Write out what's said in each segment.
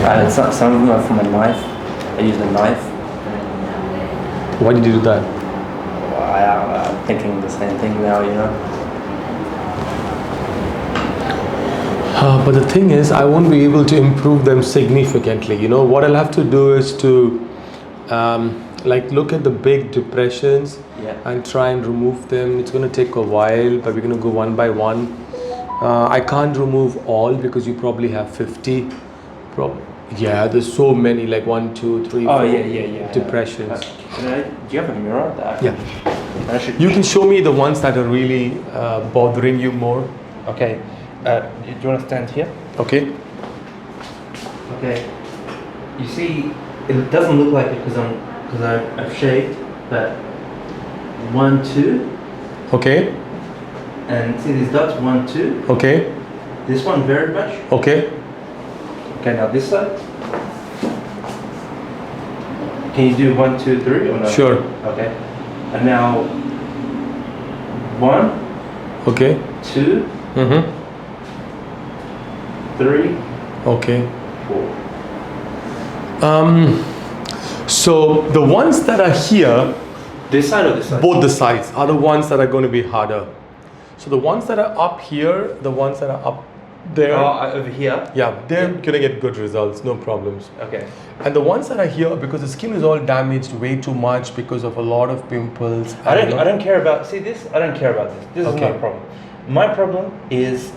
Some of them are from a knife. I use a knife. Why did you do that? I'm thinking the same thing now, you know. But the thing is, I won't be able to improve them significantly. You know, what I'll have to do is to like look at the big depressions and try and remove them. It's going to take a while, but we're going to go one by one. I can't remove all because you probably have 50. Yeah, there's so many, like 1, 2, 3, 4 depressions. Do you have a mirror? You can show me the ones that are really bothering you more. Okay. Do you want to stand here? Okay. Okay. You see, it doesn't look like it because I've shaved, but 1, 2. Okay. And see these dots, 1, 2. Okay. This one very much. Okay. Okay, now this side. Can you do 1, 2, 3 or no? Sure. Okay. And now 1. Okay. 2. 3. Okay. 4. So the ones that are here, This side or this side? both the sides, are the ones that are going to be harder. So the ones that are up here, the ones that are up there, over here. yeah, they're going to get good results, no problems. Okay. And the ones that are here, because the skin is all damaged way too much because of a lot of pimples. I don't care about. See this? I don't care about this. This is Okay. not a problem. My problem is.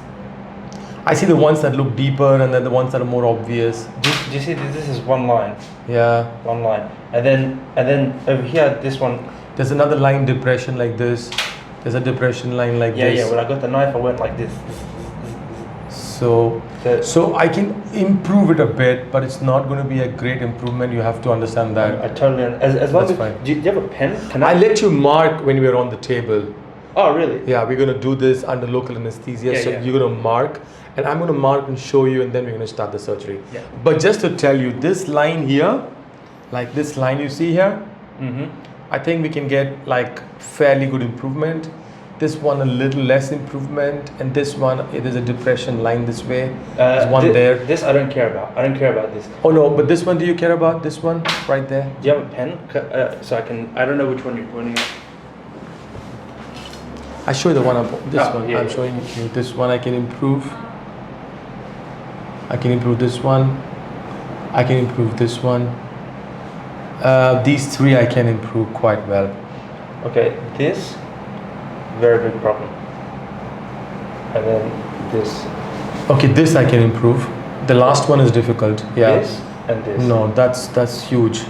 I see the ones that look deeper and then the ones that are more obvious. Do you see this is one line? Yeah. One line, and then over here this one. There's another line depression like this. There's a depression line like this. Yeah. When I got the knife, I went like this. So I can improve it a bit, but it's not going to be a great improvement. You have to understand that. I totally. As long That's as. fine. Do you have a pen? Can I let you mark when we are on the table. Oh really? Yeah, we're going to do this under local anesthesia. Yeah, so yeah. you're going to mark, and I'm going to mark and show you, and then we're going to start the surgery. Yeah. But just to tell you, this line here, like this line you see here, I think we can get like fairly good improvement. This one a little less improvement, and this one it is a depression line this way. There's one there. This I don't care about. I don't care about this. Oh no, but this one, do you care about this one right there? Do you have a pen? So I can. I don't know which one you're pointing at. I show you the one. This one. Yeah, I'm showing you this one. I can improve. I can improve this one. I can improve this one. These three I can improve quite well. Okay, this very big problem. And then this. Okay, this I can improve. The last one is difficult. Yeah. This and this. No, that's huge.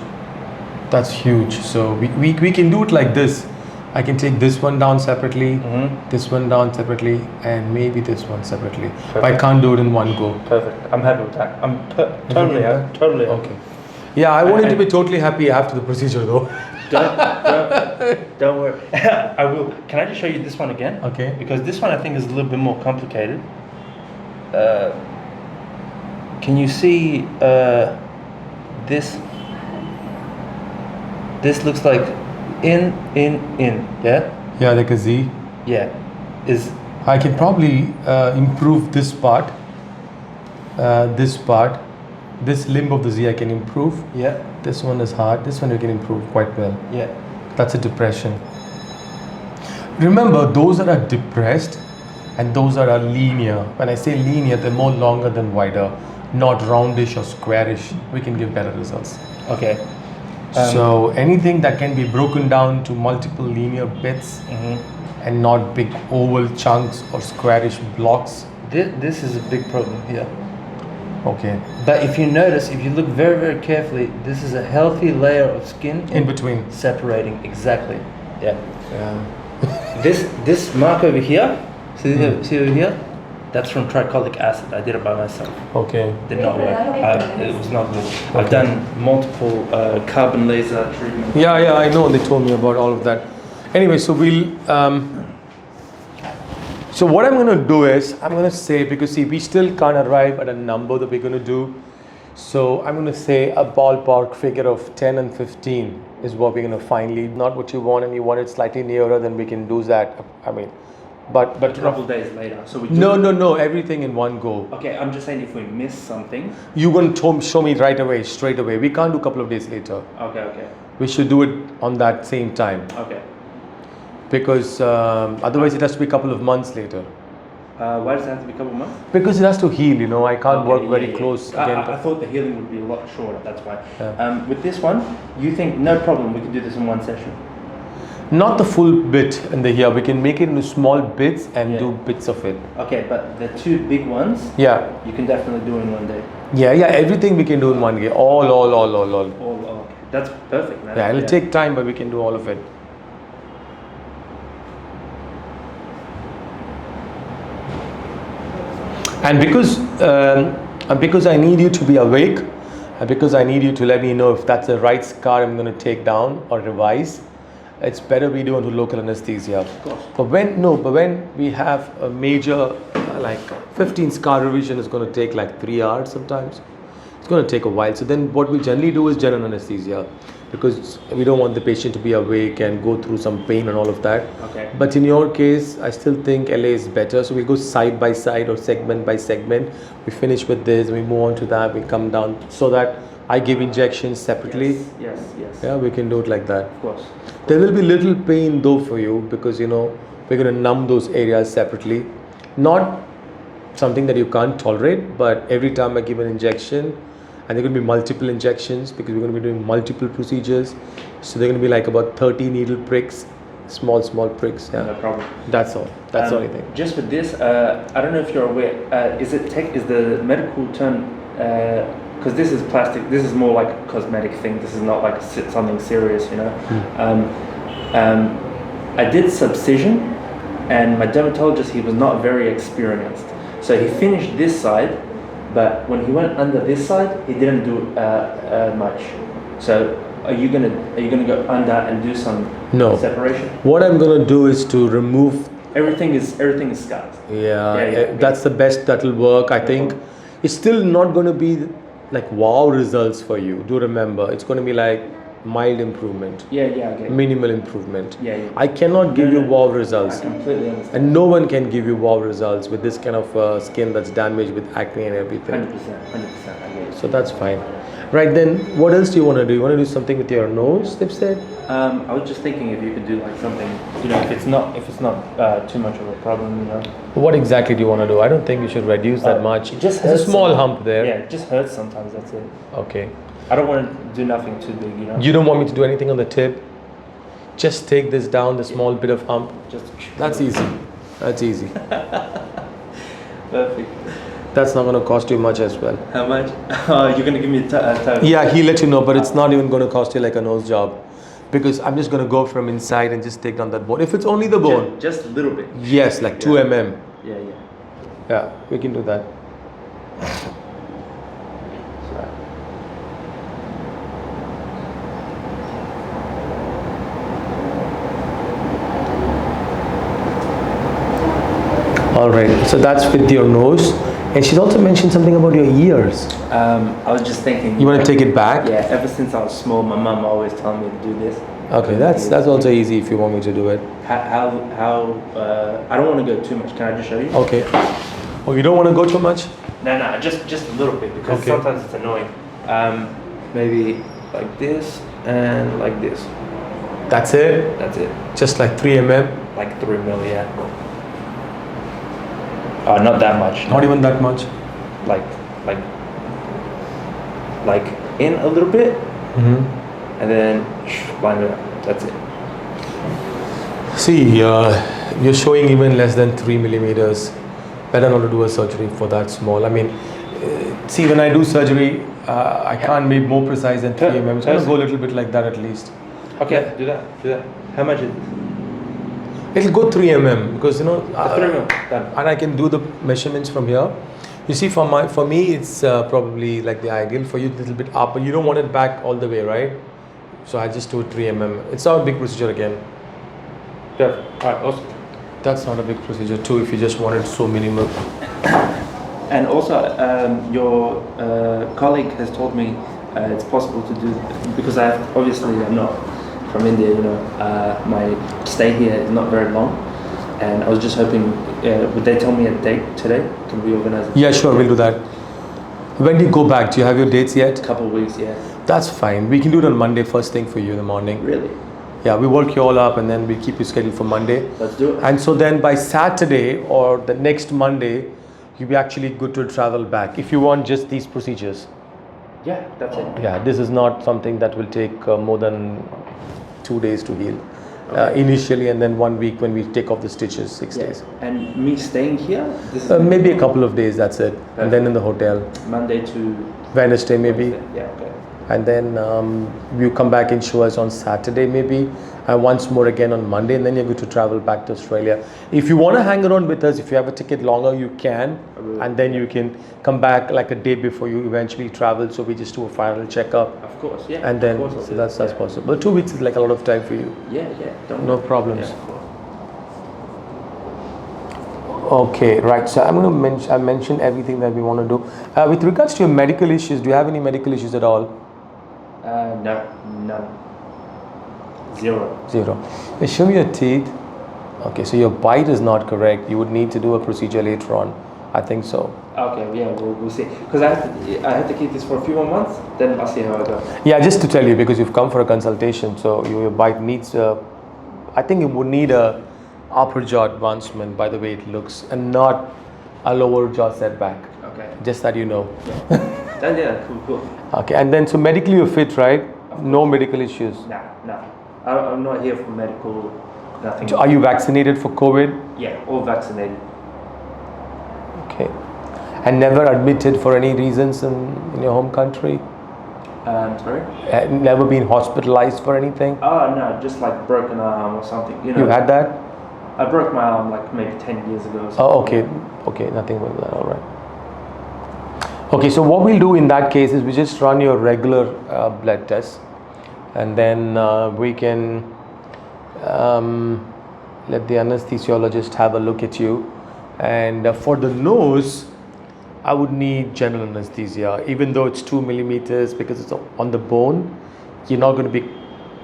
That's huge. So we can do it like this. I can take this one down separately, this one down separately, and maybe this one separately. But I can't do it in one go. Perfect. I'm happy with that. I'm totally happy. Totally happy. Okay. Yeah, I wanted to be totally happy after the procedure though. Don't worry. I will. Can I just show you this one again? Okay. Because this one I think is a little bit more complicated. Can you see this? This looks like in, yeah? Yeah, like a Z. Yeah. I can probably improve this part. This limb of the Z I can improve. Yeah. This one is hard. This one you can improve quite well. Yeah. That's a depression. Remember, those that are depressed and those that are linear. When I say linear, they're more longer than wider, not roundish or squarish. We can give better results. Okay. So anything that can be broken down to multiple linear bits and not big oval chunks or squarish blocks. This is a big problem here. Okay. But if you notice, if you look very, very carefully, this is a healthy layer of skin In between. separating. Exactly. Yeah. Yeah. This mark over here, see over here? That's from tricolic acid. I did it by myself. Okay. Did not work. It was not good. I've done multiple carbon laser treatments. Yeah, I know. They told me about all of that. Anyway, so we'll. So what I'm going to do is, I'm going to say, because see, we still can't arrive at a number that we're going to do. So I'm going to say a ballpark figure of 10 and 15 is what we're going to finally, not what you want, and you want it slightly nearer, then we can do that. I mean, But A couple of days later. So we do no, everything in one go. Okay, I'm just saying if we miss something. You going to show me right away, straight away. We can't do a couple of days later. Okay. We should do it on that same time. Okay. Because otherwise it has to be a couple of months later. Why does it have to be a couple of months? Because it has to heal, you know. I can't work very close again. I thought the healing would be a lot shorter, that's why. Yeah. With this one, you think no problem, we can do this in one session? Not the full bit in the ear. We can make it into small bits and do bits of it. Okay, but the two big ones, Yeah. you can definitely do in one day. Yeah, everything we can do in one day. All. Okay. That's perfect, man. Yeah, it'll take time, but we can do all of it. And because I need you to be awake, and because I need you to let me know if that's the right scar I'm going to take down or revise, it's better we do under local anesthesia. Of course. But when we have a major, like 15 scar revision is going to take like 3 hours sometimes. It's going to take a while. So then what we generally do is general anesthesia, because we don't want the patient to be awake and go through some pain and all of that. Okay. But in your case, I still think LA is better. So we go side by side or segment by segment. We finish with this, we move on to that, we come down, so that I give injections separately. Yes. Yeah, we can do it like that. Of course. There will be little pain though for you, because you know we're going to numb those areas separately. Not something that you can't tolerate, but every time I give an injection, and there are going to be multiple injections because we're going to be doing multiple procedures, so they're going to be like about 30 needle pricks, small pricks. Yeah, No problem. that's all. That's the only thing. Just with this, I don't know if you're aware. Is the medical term? Because this is plastic. This is more like a cosmetic thing. This is not like something serious, you know. I did subcision, and my dermatologist, he was not very experienced, so he finished this side, but when he went under this side, he didn't do much. So are you gonna go under and do some separation? What I'm gonna do is to remove. Everything is scarred. Yeah, that's the best that'll work. I think it's still not going to be like wow results for you. Do remember, it's going to be like mild improvement. Yeah, okay. Minimal improvement. Yeah. I cannot give you wow results. I completely understand. And no one can give you wow results with this kind of skin that's damaged with acne and everything. 100%, I get it. So that's fine. Right, then what else do you want to do? You want to do something with your nose, they've said? I was just thinking if you could do like something, you know, if it's not too much of a problem, you know. What exactly do you want to do? I don't think you should reduce that much. It just There's a hurts small hump there. Yeah, it just hurts sometimes, that's it. Okay. I don't want to do nothing too big, you know. You don't want me to do anything on the tip? Just take this down, the small bit of hump. That's easy. Perfect. That's not going to cost you much as well. How much? You're going to give me a time? Yeah, he'll let you know, but it's not even going to cost you like a nose job, because I'm just going to go from inside and just take down that bone. If it's only the bone. Just a little bit. Yes, like 2 mm. Yeah. Yeah, we can do that. All right, so that's with your nose. And she's also mentioned something about your ears. I was just thinking. You want to take it back? Yeah, ever since I was small, my mum always told me to do this. Okay, that's also easy if you want me to do it. How I don't want to go too much. Can I just show you? Okay. Oh, you don't want to go too much? No, just a little bit, because sometimes it's annoying. Maybe like this and like this. That's it? That's it. Just like 3 mm? Like 3 mil, yeah. Not that much. Not even that much? Like in a little bit, and then line it up. That's it. See, you're showing even less than 3 millimeters. Better not to do a surgery for that small. I mean, see, when I do surgery, I can't be more precise than 3 mm. It's going to go a little bit like that at least. Okay, do that. How much is it? It'll go 3 mm because 3 mm. Done. And I can do the measurements from here. You see, for me, it's probably like the ideal. For you, a little bit up, but you don't want it back all the way, right? So I just do it 3 mm. It's not a big procedure again. Yeah. All right. Awesome. That's not a big procedure too. If you just want it so minimal. And also, your colleague has told me it's possible to do, because I'm not from India, you know, my stay here is not very long, and I was just hoping, would they tell me a date today? Can we organize it? Yeah, sure, we'll do that. When do you go back? Do you have your dates yet? A couple of weeks, yeah. That's fine. We can do it on Monday, first thing for you in the morning. Really? Yeah, we work you all up and then we keep you scheduled for Monday. Let's do it. And so then by Saturday or the next Monday, you'll be actually good to travel back if you want just these procedures. Yeah, that's it. Yeah, this is not something that will take more than 2 days to heal. Okay. Initially, and then 1 week when we take off the stitches, 6 Yeah. days. And me staying here, this is Maybe a couple of days, that's it. And then in the hotel. Monday to Wednesday maybe. Wednesday. Yeah, okay. And then you come back and show us on Saturday maybe, and once more again on Monday, and then you're good to travel back to Australia. If you want to hang around with us, if you have a ticket longer, you can, and then you can come back like a day before you eventually travel. So we just do a final checkup, Of course, yeah. and then of course I'll so do that's that. possible. But 2 weeks is like a lot of time for you. Yeah, yeah. Don't No worry. problems. Yeah, of course. Okay, right. So I'm going to I mentioned everything that we want to do. With regards to your medical issues, do you have any medical issues at all? No, none. Zero. Zero. Hey, show me your teeth. Okay, so your bite is not correct. You would need to do a procedure later on. I think so. Okay, yeah, we'll see. Because I have to keep this for a few more months, then I'll see how I go. Yeah, just to tell you, because you've come for a consultation, so your bite needs I think it would need a upper jaw advancement by the way it looks, and not a lower jaw setback. Okay. Just that you know. Yeah, cool. Okay, and then so medically you're fit, right? No medical issues. Nah. I'm not here for medical, nothing. So are you vaccinated for COVID? Yeah, all vaccinated. Okay. And never admitted for any reasons in your home country? Sorry? Never been hospitalized for anything? Oh, no, just like broken arm or something. You know, You've had that? I broke my arm like maybe 10 years ago. Or something. Oh, okay. Okay, nothing like that. All right. Okay, so what we'll do in that case is we just run your regular blood test, and then we can let the anesthesiologist have a look at you. And for the nose, I would need general anesthesia, even though it's 2 millimeters because it's on the bone. You're not going to be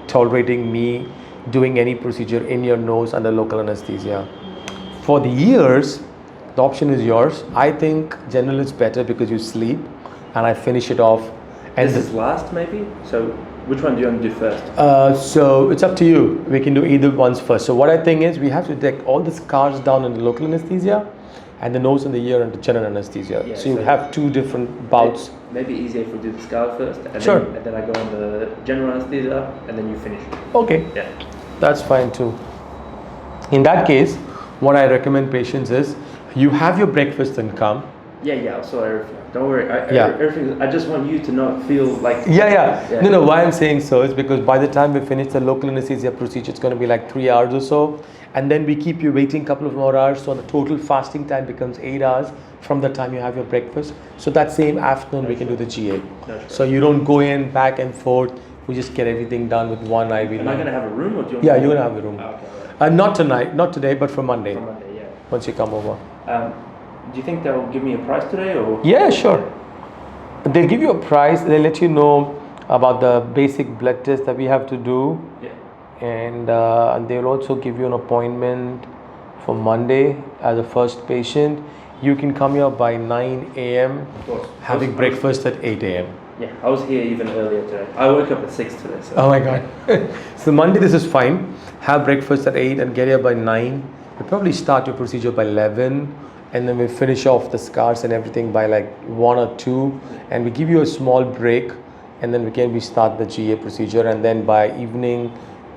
tolerating me doing any procedure in your nose under local anesthesia. For the ears, the option is yours. I think general is better because you sleep, and I finish it off. And This is last maybe? So which one do you want to do first? so it's up to you. We can do either ones first. So what I think is we have to take all the scars down in the local anesthesia, and the nose and the ear and the general anesthesia. Yeah, so you so- have two different bouts. Maybe easier if we do the skull first, and Sure. then I go on the general anesthesia, and then you finish. Okay, Yeah. that's fine too. In that case, what I recommend patients is you have your breakfast and come. Yeah, I'll sort everything. Don't worry. Yeah. Everything. I just want you to not feel like. Yeah. No, why I'm saying so is because by the time we finish the local anesthesia procedure, it's going to be like 3 hours or so. And then we keep you waiting a couple of more hours. So the total fasting time becomes 8 hours from the time you have your breakfast. So that same afternoon, we can do the GA. No, sure. So you don't go in back and forth. We just get everything done with one IV. Am I going to have a room or do you want Yeah, me you're to- going to have a room. Okay. Not tonight, not today, but for Monday, For Monday, yeah. once you come over. Do you think they'll give me a price today or? Yeah, sure. They'll give you a price. They'll let you know about the basic blood test that we have to do. Yeah. And they'll also give you an appointment for Monday as a first patient. You can come here by 9 a.m. Of course. having breakfast at 8 a.m. Yeah, I was here even earlier today. I woke up at 6 today. So. Oh my God. So Monday this is fine. Have breakfast at 8 and get here by 9. We'll probably start your procedure by 11. And then we finish off the scars and everything by like 1 or 2. And we give you a small break. And then we start the GA procedure. And then by evening,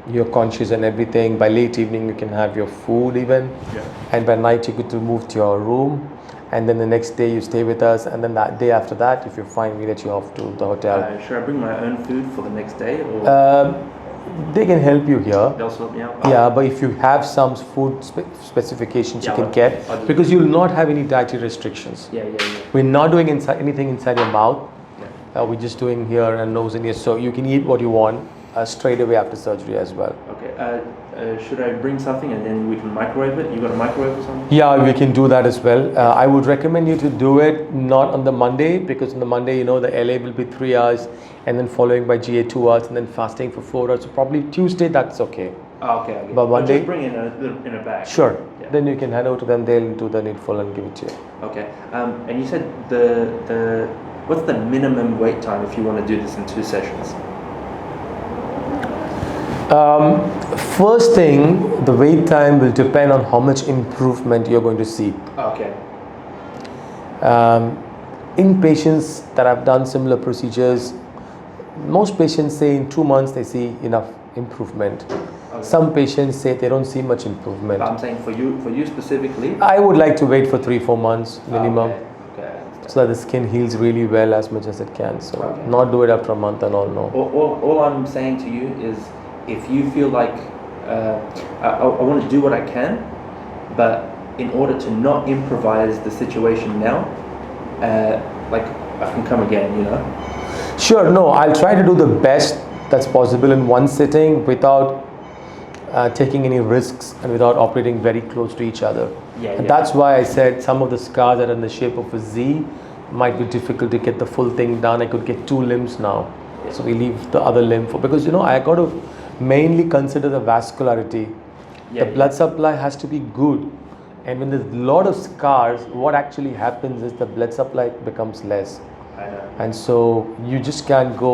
you're conscious and everything. By late evening, you can have your food even. Yeah. And by night, you get to move to your room. And then the next day, you stay with us. And then that day after that, if you're fine, we let you off to the hotel. Should I bring my own food for the next day or They can help you here. they'll sort me out? Yeah, but if you have some food specifications, Yeah, you can I'll get, just- because you will not have any dietary restrictions. Yeah. We're not doing anything inside your mouth. Yeah. We're just doing here and nose and ears. So you can eat what you want straight away after surgery as well. Okay. Should I bring something and then we can microwave it? You got a microwave or something? Yeah, we can do that as well. I would recommend you to do it not on the Monday, because on the Monday, the LA will be 3 hours and then following by GA 2 hours and then fasting for 4 hours. So probably Tuesday, that's okay. Oh, okay. But one I'll day, just bring in in a bag. sure. Yeah. Then you can hand over to them. They'll do the needful and give it to you. Okay. And you said the what's the minimum wait time if you want to do this in 2 sessions? First thing, the wait time will depend on how much improvement you're going to see. Okay. In patients that have done similar procedures, most patients say in 2 months they see enough improvement. Okay. Some patients say they don't see much improvement. But I'm saying for you specifically. I would like to wait for 3-4 months minimum, Okay. so that the skin heals really well as much as it can. So Okay. not do it after a month and all. No. All I'm saying to you is, if you feel like I want to do what I can, but in order to not improvise the situation now, like I can come again, you know. Sure, no, I'll try to do the best that's possible in one sitting without taking any risks and without operating very close to each other. And that's why I said some of the scars that are in the shape of a Z might be difficult to get the full thing done. I could get 2 limbs now. So we leave the other limb for, because I got to mainly consider the vascularity. The blood supply has to be good. And when there's a lot of scars, what actually happens is the blood supply becomes less. I know. And so you just can't go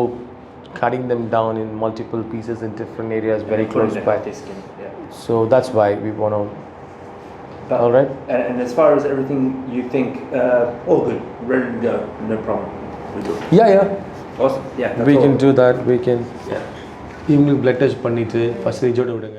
cutting them down in multiple pieces in different areas very close by. Skin. Yeah. So that's why we want to. But, all right. And as far as everything, you think all good, ready to go, no problem. We do. Yeah. Awesome. Yeah. We can do that. We can. Yeah. இவங்களுக்கு blood test பண்ணிட்டு first ரிஜோர்ட் விடுங்க.